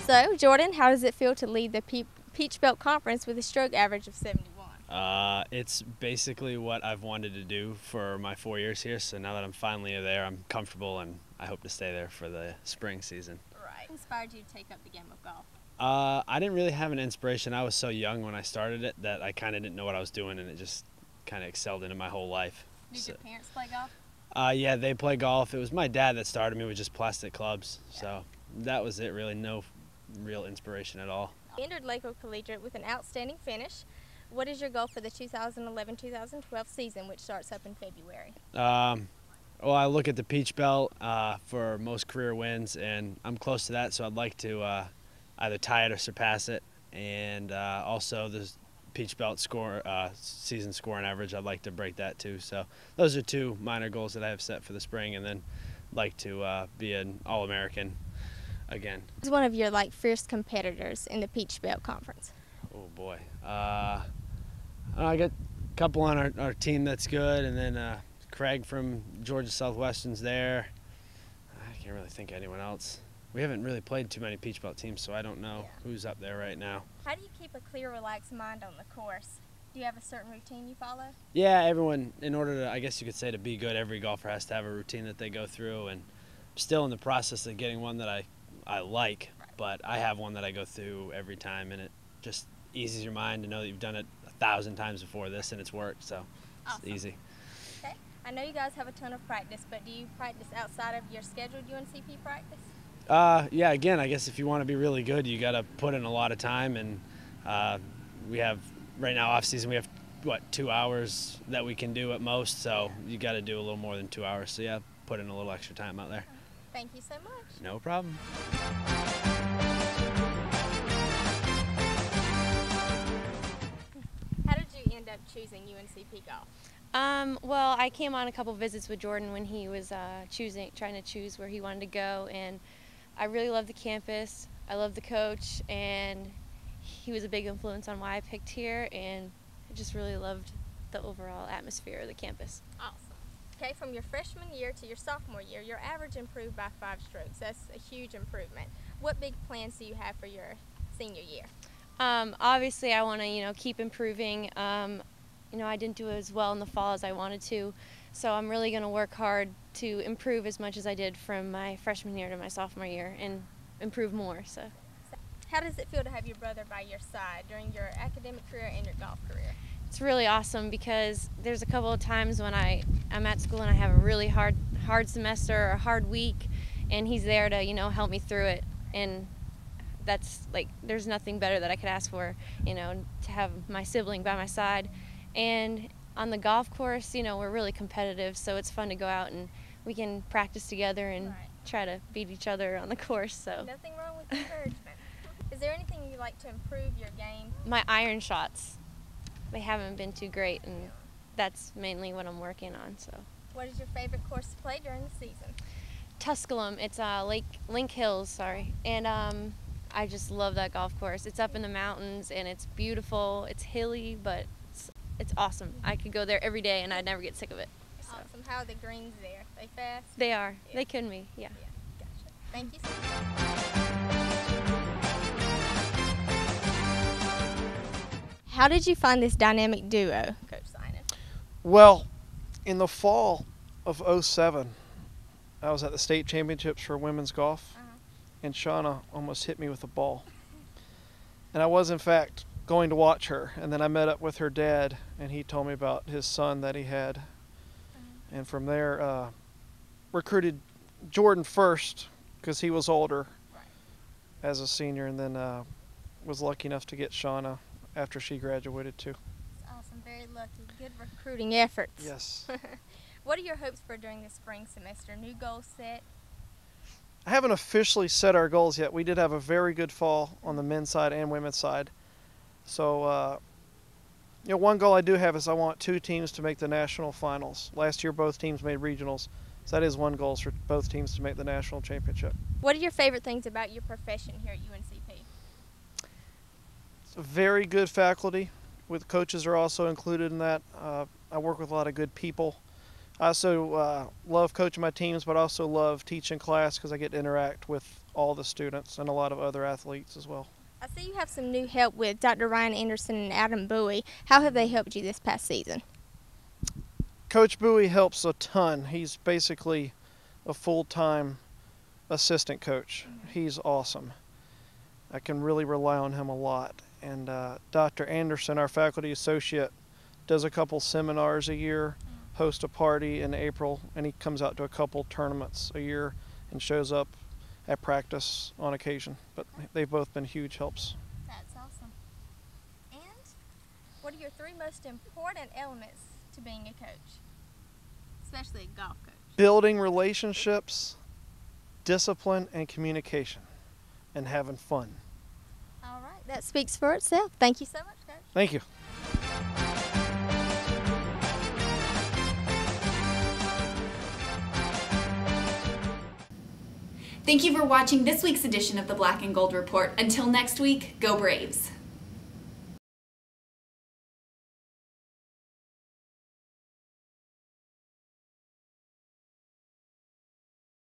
So, Jordan, how does it feel to lead the Peach Belt Conference with a stroke average of 71? It's basically what I've wanted to do for my 4 years here, so now that I'm finally there, I'm comfortable and I hope to stay there for the spring season. Right. What inspired you to take up the game of golf? I didn't really have an inspiration. I was so young when I started it that I kind of didn't know what I was doing, and it just kind of excelled into my whole life. Did your parents play golf? Yeah, they play golf. It was my dad that started me with just plastic clubs, so that was it really. No real inspiration at all. You entered Lakewood Collegiate with an outstanding finish. What is your goal for the 2011-2012 season, which starts up in February? Well, I look at the Peach Belt for most career wins, and I'm close to that, so I'd like to either tie it or surpass it. And also the Peach Belt season scoring average, I'd like to break that too. So those are two minor goals that I have set for the spring, and then like to be an All-American again. Who's one of your fierce competitors in the Peach Belt Conference? Oh boy, I got a couple on our team that's good, and then Craig from Georgia Southwestern's there. I can't really think of anyone else. We haven't really played too many Peach Belt teams, so I don't know who's up there right now. How do you keep a clear, relaxed mind on the course? Do you have a certain routine you follow? Yeah, everyone, in order to, I guess you could say, to be good, every golfer has to have a routine that they go through, and I'm still in the process of getting one that I like, but I have one that I go through every time, and it just eases your mind to know that you've done it 1,000 times before this and it's worked, so it's easy. Okay. I know you guys have a ton of practice, but do you practice outside of your scheduled UNCP practice? Yeah, again, I guess if you want to be really good, you got to put in a lot of time, and we have, right now, off season, we have, 2 hours that we can do at most, so you got to do a little more than 2 hours, so yeah, put in a little extra time out there. Thank you so much. No problem. How did you end up choosing UNCP golf? Well, I came on a couple visits with Jordan when he was trying to choose where he wanted to go, and I really loved the campus. I loved the coach, and he was a big influence on why I picked here, and I just really loved the overall atmosphere of the campus. Awesome. Okay, from your freshman year to your sophomore year, your average improved by 5 strokes. That's a huge improvement. What big plans do you have for your senior year? Obviously, I want to, keep improving. I didn't do as well in the fall as I wanted to, so I'm really going to work hard to improve as much as I did from my freshman year to my sophomore year and improve more. So, how does it feel to have your brother by your side during your academic career and your golf career? It's really awesome because there's a couple of times when I'm at school and I have a really hard semester or a hard week, and he's there to help me through it, and that's there's nothing better that I could ask for, to have my sibling by my side. And on the golf course, we're really competitive, so it's fun to go out and we can practice together and try to beat each other on the course. So nothing wrong with encouragement. Is there anything you'd like to improve your game? My iron shots, they haven't been too great, and that's mainly what I'm working on. So, what is your favorite course to play during the season? Tusculum. It's Link Hills, sorry, and I just love that golf course. It's up in the mountains and it's beautiful. It's hilly, but it's awesome. I could go there every day and I'd never get sick of it. So. Awesome. How are the greens there? They fast? They are. Yeah. They couldn't be. Yeah. Gotcha. Thank you so much. How did you find this dynamic duo, Coach Simon? Well, in the fall of '07, I was at the state championships for women's golf, and Shauna almost hit me with a ball. And I was, in fact, going to watch her, and then I met up with her dad, and he told me about his son that he had. And from there, recruited Jordan first because he was older as a senior, and then was lucky enough to get Shauna after she graduated too. That's awesome, very lucky. Good recruiting efforts. Yes. What are your hopes for during the spring semester? New goals set? I haven't officially set our goals yet. We did have a very good fall on the men's side and women's side. So, one goal I do have is I want 2 teams to make the national finals. Last year, both teams made regionals. So that is one goal, for both teams to make the national championship. What are your favorite things about your profession here at UNCP? It's a very good faculty. With coaches are also included in that. I work with a lot of good people. I also love coaching my teams, but also love teaching class because I get to interact with all the students and a lot of other athletes as well. I see you have some new help with Dr. Ryan Anderson and Adam Bowie. How have they helped you this past season? Coach Bowie helps a ton. He's basically a full-time assistant coach. He's awesome. I can really rely on him a lot. And Dr. Anderson, our faculty associate, does a couple seminars a year, hosts a party in April, and he comes out to a couple tournaments a year and shows up at practice on occasion. But they've both been huge helps. That's awesome. And what are your 3 most important elements to being a coach, especially a golf coach? Building relationships, discipline, and communication, and having fun. All right, that speaks for itself. Thank you so much, Coach. Thank you. Thank you for watching this week's edition of the Black and Gold Report. Until next week, go Braves!